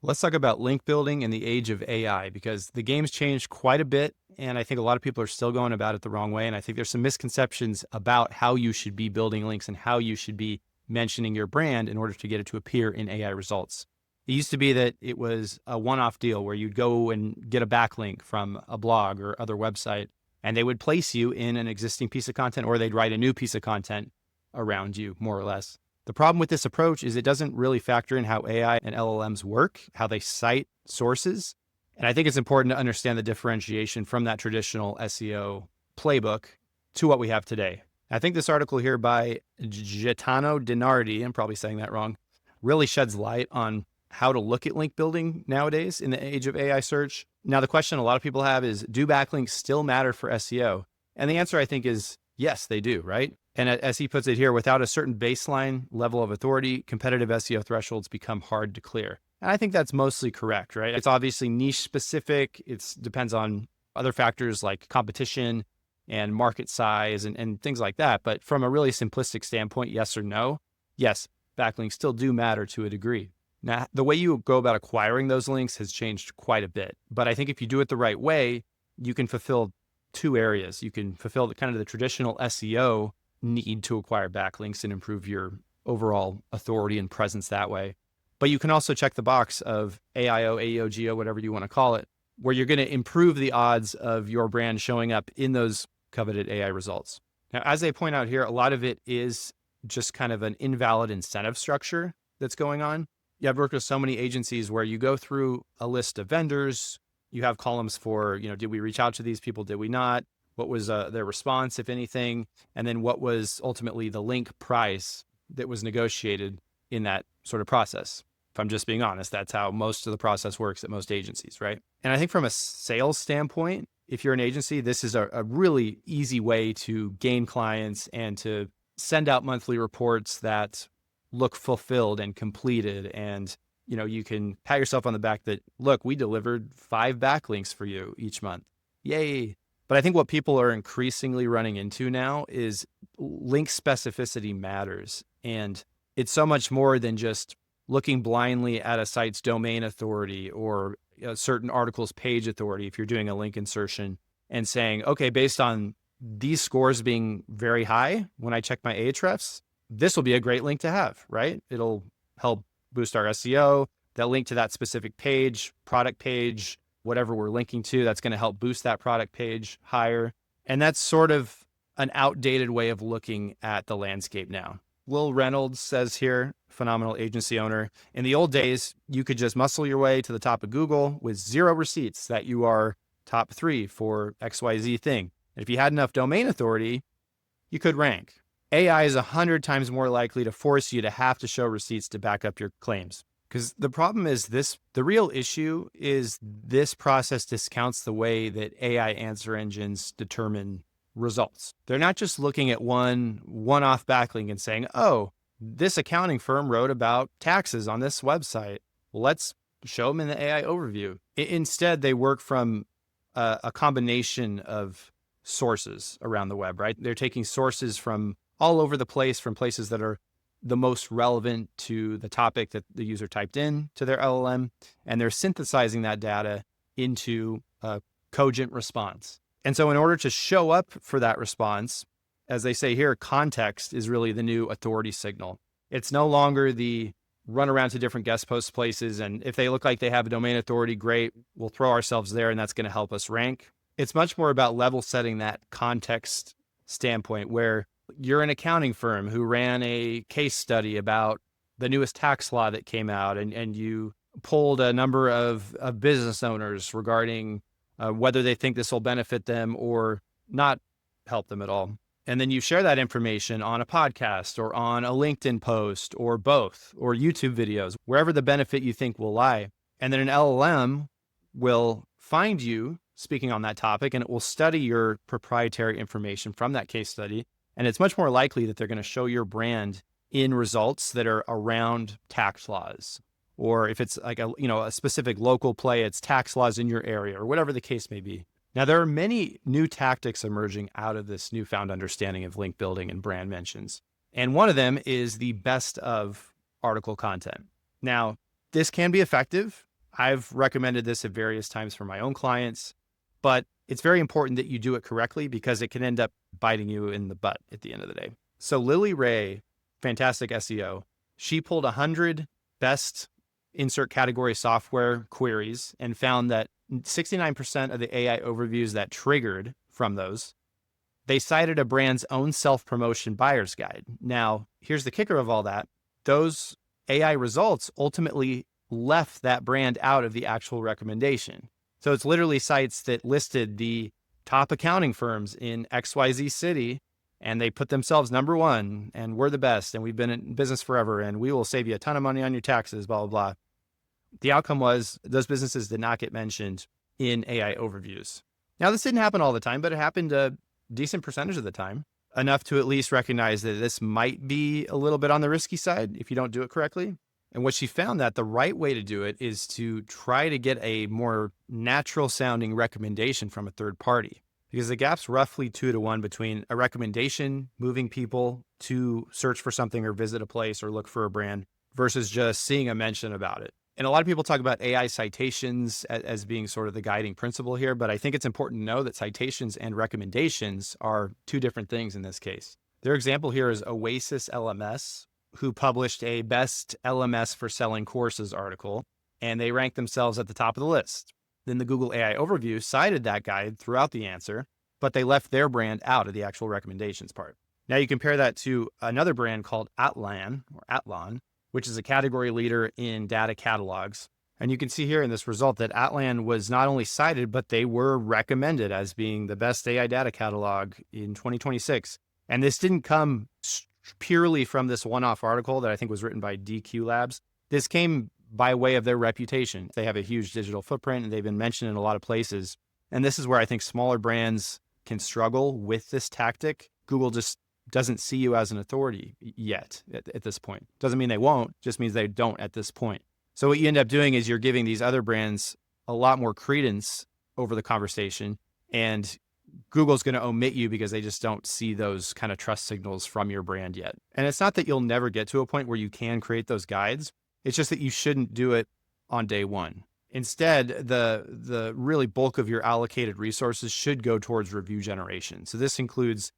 Let's talk about link building in the age of AI because the game's changed quite a bit. And I think a lot of people are still going about it the wrong way. And I think there's some misconceptions about how you should be building links and how you should be mentioning your brand in order to get it to appear in AI results. It used to be that it was a one-off deal where you'd go and get a backlink from a blog or other website, and they would place you in an existing piece of content, or they'd write a new piece of content around you, more or less. The problem with this approach is it doesn't really factor in how AI and LLMs work, how they cite sources. And I think it's important to understand the differentiation from that traditional SEO playbook to what we have today. I think this article here by Gaetano DiNardi, I'm probably saying that wrong, really sheds light on how to look at link building nowadays in the age of AI search. Now, the question a lot of people have is, do backlinks still matter for SEO? And the answer, I think, is yes, they do, right? And as he puts it here, without a certain baseline level of authority, competitive SEO thresholds become hard to clear. And I think that's mostly correct, right? It's obviously niche specific. It depends on other factors like competition and market size and things like that. But from a really simplistic standpoint, yes or no, yes, backlinks still do matter to a degree. Now, the way you go about acquiring those links has changed quite a bit. But I think if you do it the right way, you can fulfill two areas. You can fulfill the kind of the traditional SEO need to acquire backlinks and improve your overall authority and presence that way. But you can also check the box of AIO, AEO, GEO, whatever you want to call it, where you're going to improve the odds of your brand showing up in those coveted AI results. Now, as they point out here, a lot of it is just kind of an invalid incentive structure that's going on. Yeah, I've worked with so many agencies where you go through a list of vendors, you have columns for, did we reach out to these people? Did we not? What was their response, if anything? And then what was ultimately the link price that was negotiated in that sort of process? If I'm just being honest, that's how most of the process works at most agencies, right? And I think from a sales standpoint, if you're an agency, this is a really easy way to gain clients and to send out monthly reports that look fulfilled and completed. And, you can pat yourself on the back that, look, we delivered 5 backlinks for you each month. Yay. But I think what people are increasingly running into now is link specificity matters. And it's so much more than just looking blindly at a site's domain authority or a certain article's page authority if you're doing a link insertion and saying, okay, based on these scores being very high, when I check my Ahrefs, this will be a great link to have, right? It'll help boost our SEO. That link to that specific page, product page, whatever we're linking to, that's going to help boost that product page higher. And that's sort of an outdated way of looking at the landscape now. Will Reynolds says here, phenomenal agency owner, in the old days, you could just muscle your way to the top of Google with 0 receipts that you are top 3 for XYZ thing. And if you had enough domain authority, you could rank. AI is 100 times more likely to force you to have to show receipts to back up your claims. Because the problem is the real issue is this process discounts the way that AI answer engines determine results. They're not just looking at one-off backlink and saying, oh, this accounting firm wrote about taxes on this website. Well, let's show them in the AI overview. Instead, they work from a combination of sources around the web, right? They're taking sources from all over the place, from places that are the most relevant to the topic that the user typed in to their LLM, and they're synthesizing that data into a cogent response. And so in order to show up for that response, as they say here, context is really the new authority signal. It's no longer the run around to different guest post places, and if they look like they have a domain authority, great, we'll throw ourselves there and that's going to help us rank. It's much more about level setting that context standpoint where you're an accounting firm who ran a case study about the newest tax law that came out, and you polled a number of business owners regarding whether they think this will benefit them or not help them at all. And then you share that information on a podcast or on a LinkedIn post or both, or YouTube videos, wherever the benefit you think will lie. And then an LLM will find you speaking on that topic, and it will study your proprietary information from that case study. And it's much more likely that they're going to show your brand in results that are around tax laws, or if it's like a specific local play, it's tax laws in your area or whatever the case may be. Now, there are many new tactics emerging out of this newfound understanding of link building and brand mentions. And one of them is the best of article content. Now, this can be effective I've recommended this at various times for my own clients, but it's very important that you do it correctly because it can end up biting you in the butt at the end of the day. So Lily Ray, fantastic SEO, she pulled 100 best insert category software queries and found that 69% of the AI overviews that triggered from those, they cited a brand's own self-promotion buyer's guide. Now, here's the kicker of all that. Those AI results ultimately left that brand out of the actual recommendation. So it's literally sites that listed the top accounting firms in XYZ city, and they put themselves number one, and we're the best, and we've been in business forever, and we will save you a ton of money on your taxes, blah, blah, blah. The outcome was those businesses did not get mentioned in AI overviews. Now, this didn't happen all the time, but it happened a decent percentage of the time, enough to at least recognize that this might be a little bit on the risky side if you don't do it correctly. And what she found that the right way to do it is to try to get a more natural sounding recommendation from a third party, because the gap's roughly 2-to-1 between a recommendation moving people to search for something or visit a place or look for a brand versus just seeing a mention about it. And a lot of people talk about AI citations as being sort of the guiding principle here, but I think it's important to know that citations and recommendations are two different things in this case. Their example here is Oasis LMS, who published a best LMS for selling courses article, and they ranked themselves at the top of the list. Then the Google AI overview cited that guide throughout the answer, but they left their brand out of the actual recommendations part. Now you compare that to another brand called Atlan, which is a category leader in data catalogs. And you can see here in this result that Atlan was not only cited, but they were recommended as being the best AI data catalog in 2026. And this didn't come purely from this one-off article that I think was written by DQ Labs. This came by way of their reputation. They have a huge digital footprint and they've been mentioned in a lot of places. And this is where I think smaller brands can struggle with this tactic. Google just doesn't see you as an authority yet at this point. Doesn't mean they won't, just means they don't at this point. So what you end up doing is you're giving these other brands a lot more credence over the conversation, and Google's going to omit you because they just don't see those kind of trust signals from your brand yet. And it's not that you'll never get to a point where you can create those guides. It's just that you shouldn't do it on day one. Instead, the really bulk of your allocated resources should go towards review generation. So this includes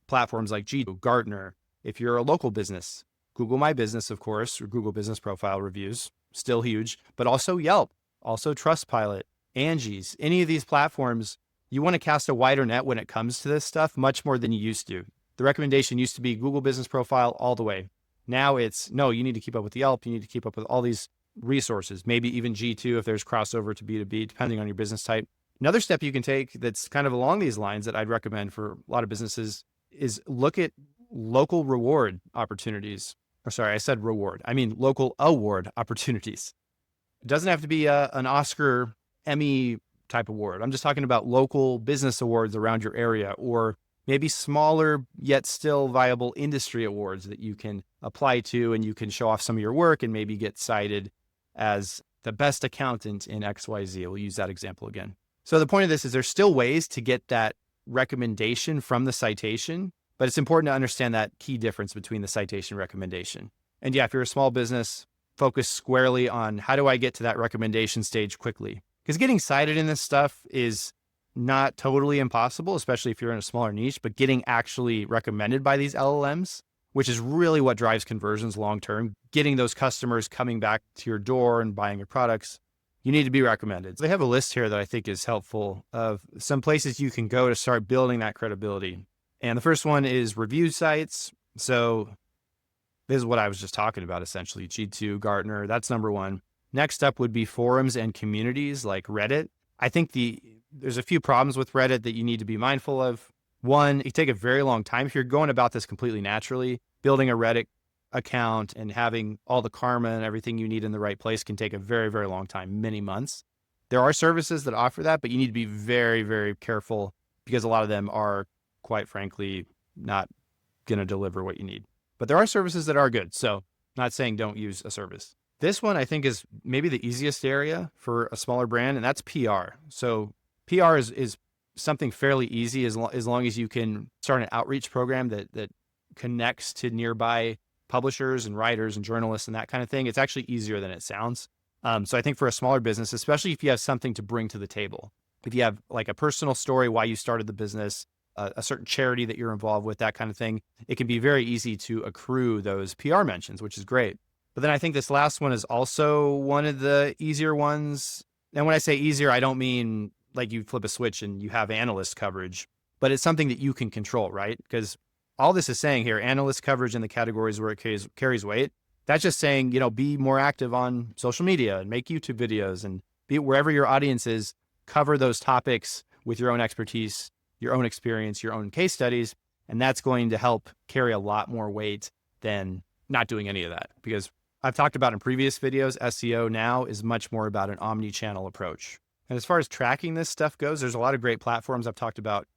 platforms like G2, Gartner. If you're a local business, Google My Business, of course, or Google Business Profile reviews, still huge, but also Yelp, also Trustpilot, Angie's, any of these platforms. You want to cast a wider net when it comes to this stuff, much more than you used to. The recommendation used to be Google Business Profile all the way. Now it's, no, you need to keep up with Yelp. You need to keep up with all these resources, maybe even G2 if there's crossover to B2B, depending on your business type. Another step you can take that's kind of along these lines that I'd recommend for a lot of businesses is look at local reward opportunities. Or sorry, I said reward. I mean local award opportunities. It doesn't have to be an Oscar, Emmy type award. I'm just talking about local business awards around your area, or maybe smaller yet still viable industry awards that you can apply to, and you can show off some of your work and maybe get cited as the best accountant in XYZ. We'll use that example again. So the point of this is there's still ways to get that recommendation from the citation, but it's important to understand that key difference between the citation and recommendation. And yeah, if you're a small business, focus squarely on how do I get to that recommendation stage quickly? Because getting cited in this stuff is not totally impossible, especially if you're in a smaller niche, but getting actually recommended by these LLMs, which is really what drives conversions long-term, getting those customers coming back to your door and buying your products, you need to be recommended. So they have a list here that I think is helpful of some places you can go to start building that credibility. And the first one is review sites. So this is what I was just talking about, essentially. G2, Gartner, that's number one. Next up would be forums and communities like Reddit. I think there's a few problems with Reddit that you need to be mindful of. One, it take a very long time. If you're going about this completely naturally, building a Reddit account and having all the karma and everything you need in the right place can take a very, very long time, many months. There are services that offer that, but you need to be very, very careful because a lot of them are, quite frankly, not going to deliver what you need. But there are services that are good. So not saying don't use a service. This one I think is maybe the easiest area for a smaller brand, and that's PR. So PR is something fairly easy as long as you can start an outreach program that connects to nearby publishers and writers and journalists and that kind of thing. It's actually easier than it sounds. So I think for a smaller business, especially if you have something to bring to the table, if you have like a personal story, why you started the business, a certain charity that you're involved with, that kind of thing, it can be very easy to accrue those PR mentions, which is great. But then I think this last one is also one of the easier ones. And when I say easier, I don't mean like you flip a switch and you have analyst coverage, but it's something that you can control, right? Because all this is saying here, analyst coverage in the categories where it carries weight, that's just saying, be more active on social media and make YouTube videos and be wherever your audience is, cover those topics with your own expertise, your own experience, your own case studies. And that's going to help carry a lot more weight than not doing any of that. Because I've talked about in previous videos, SEO now is much more about an omni-channel approach. And as far as tracking this stuff goes, there's a lot of great platforms I've talked about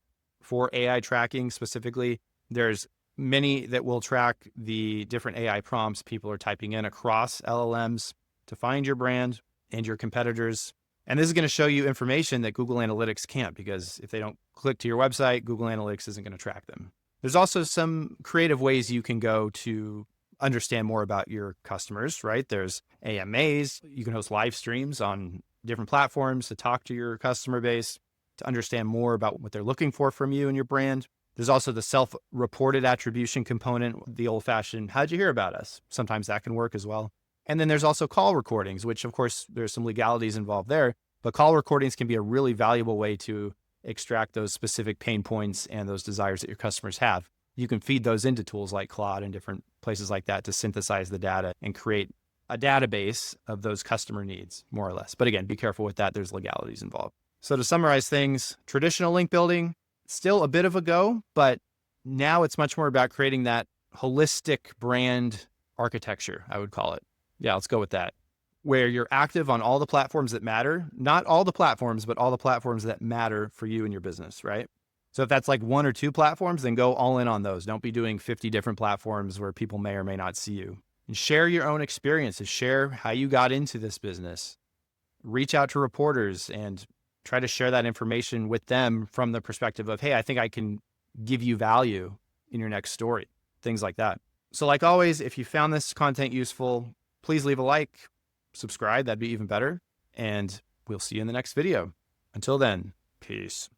for AI tracking specifically. There's many that will track the different AI prompts people are typing in across LLMs to find your brand and your competitors. And this is going to show you information that Google Analytics can't, because if they don't click to your website, Google Analytics isn't going to track them. There's also some creative ways you can go to understand more about your customers, right? There's AMAs. You can host live streams on different platforms to talk to your customer base, to understand more about what they're looking for from you and your brand. There's also the self-reported attribution component, the old-fashioned, how'd you hear about us? Sometimes that can work as well. And then there's also call recordings, which of course there's some legalities involved there, but call recordings can be a really valuable way to extract those specific pain points and those desires that your customers have. You can feed those into tools like Claude and different places like that to synthesize the data and create a database of those customer needs, more or less. But again, be careful with that. There's legalities involved. So to summarize things, traditional link building, still a bit of a go, but now it's much more about creating that holistic brand architecture, I would call it. Yeah, let's go with that. Where you're active on all the platforms that matter, not all the platforms, but all the platforms that matter for you and your business, right? So if that's like 1 or 2 platforms, then go all in on those. Don't be doing 50 different platforms where people may or may not see you. And share your own experiences. Share how you got into this business. Reach out to reporters and try to share that information with them from the perspective of, hey, I think I can give you value in your next story, things like that. So like always, if you found this content useful, please leave a like, subscribe, that'd be even better. And we'll see you in the next video. Until then, peace.